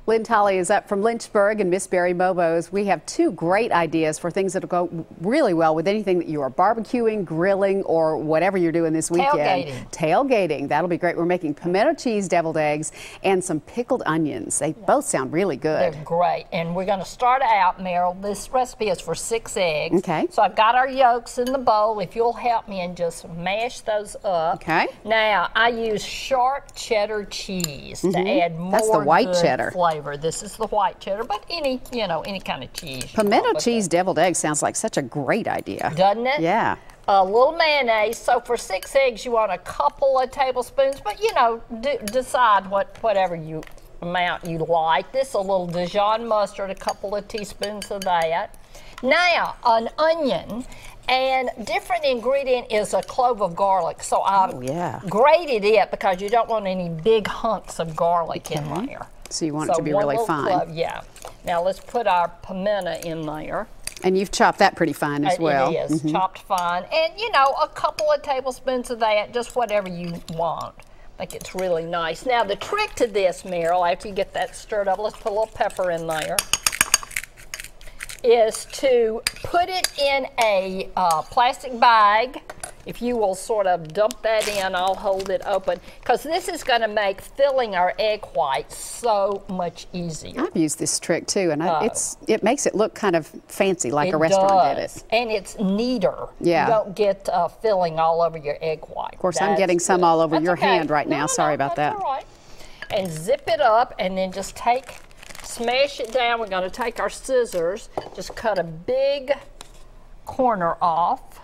Lynne Tolley is up from Lynchburg and Miss Berry Bobo's. We have two great ideas for things that'll go really well with anything that you are barbecuing, grilling, or whatever you're doing this weekend. Tailgating. That'll be great. We're making pimento cheese deviled eggs and some pickled onions. They both sound really good. They're great. And we're going to start out, Meryl. This recipe is for 6 eggs. Okay. So I've got our yolks in the bowl. If you'll help me and just mash those up. Okay. Now, I use sharp cheddar cheese to add more That's the white good cheddar. flavor. This is the white cheddar, but any kind of cheese. Pimento cheese deviled eggs sounds like such a great idea. Doesn't it? Yeah. A little mayonnaise. So for 6 eggs, you want a couple of tablespoons, but decide whatever amount you like. This a little Dijon mustard, a couple of teaspoons of that. Now, an onion. And different ingredient is a clove of garlic. So I grated it because you don't want any big hunks of garlic in there. So you want it to be really fine. Yeah. Now let's put our pimento in there. And you've chopped that pretty fine as well. It is chopped fine. And a couple of tablespoons of that, just whatever you want. I think it's really nice. Now the trick to this, Meryl, after you get that stirred up, let's put a little pepper in there, is to put it in a plastic bag. If you will sort of dump that in, I'll hold it open, because this is going to make filling our egg whites so much easier. I've used this trick too, and it makes it look kind of fancy, like a restaurant did it. And it's neater. Yeah. You don't get filling all over your egg white. Of course, I'm getting some all over your hand right now. Sorry about that. All right. And zip it up, and then just smash it down. We're going to take our scissors, just cut a big corner off.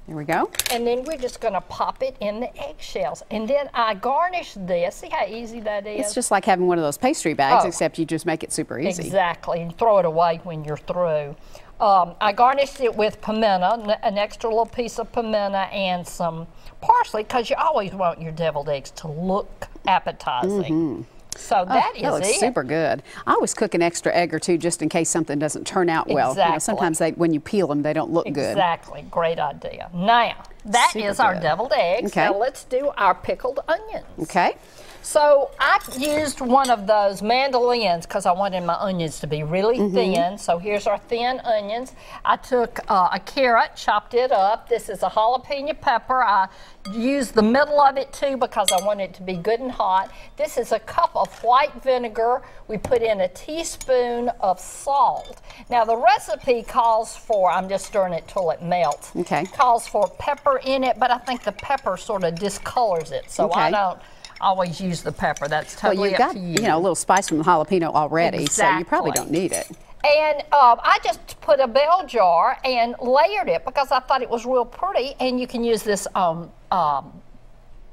There we go. And then we're just going to pop it in the eggshells. And then I garnish this. See how easy that is? It's just like having one of those pastry bags, except you just make it super easy. Exactly, and throw it away when you're through. I garnished it with pimento, an extra little piece of pimento and some parsley, because you always want your deviled eggs to look appetizing. So that looks super good. I always cook an extra egg or two just in case something doesn't turn out well. Exactly. Sometimes when you peel them, they don't look good. Exactly. Great idea. Now, that is our deviled eggs. Okay. Now let's do our pickled onions. Okay. So I used one of those mandolins because I wanted my onions to be really thin. So here's our thin onions. I took a carrot, chopped it up. This is a jalapeno pepper. I used the middle of it too because I want it to be good and hot. This is a cup of white vinegar. We put in a teaspoon of salt. Now the recipe calls for, I'm just stirring it till it melts. Okay. Calls for pepper in it, but I think the pepper sort of discolors it. So I don't always use the pepper. That's totally up to you. You've got, a little spice from the jalapeno already, so you probably don't need it. And I just put a bell jar and layered it because I thought it was real pretty. And you can use this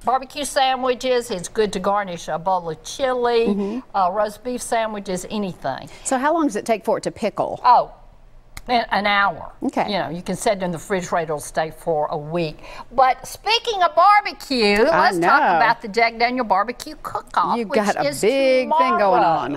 barbecue sandwiches. It's good to garnish a bowl of chili, roast beef sandwiches, anything. So how long does it take for it to pickle? Oh, an hour. Okay. You can set it in the refrigerator, it'll stay for a week. But speaking of barbecue, let's talk about the Jack Daniel Barbecue Cook-Off. You've got a big thing going on.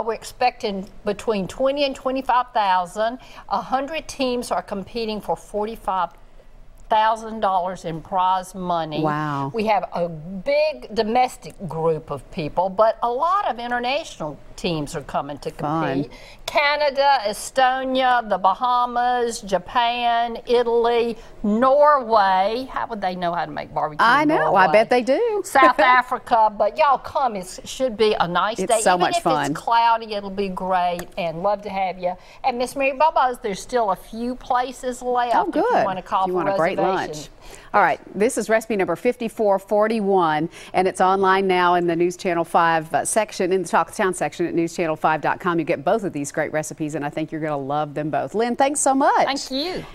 We're expecting between 20 and 25,000. 100 teams are competing for $45,000 in prize money. Wow. We have a big domestic group of people, but a lot of international teams are coming to compete. Canada, Estonia, the Bahamas, Japan, Italy, Norway. How would they know how to make barbecue in Norway? I bet they do. South Africa, but y'all come. It should be a nice day. It's so much fun. Even if it's cloudy, it'll be great, and love to have you. And Miss Mary Bobo's, there's still a few places left. Oh, good. If you want to call for a great lunch. reservations. All right, this is recipe number 5441, and it's online now in the News Channel 5 section, in the Talk of Town section at newschannel5.com. You get both of these great recipes, and I think you're going to love them both. Lynne, thanks so much. Thank you.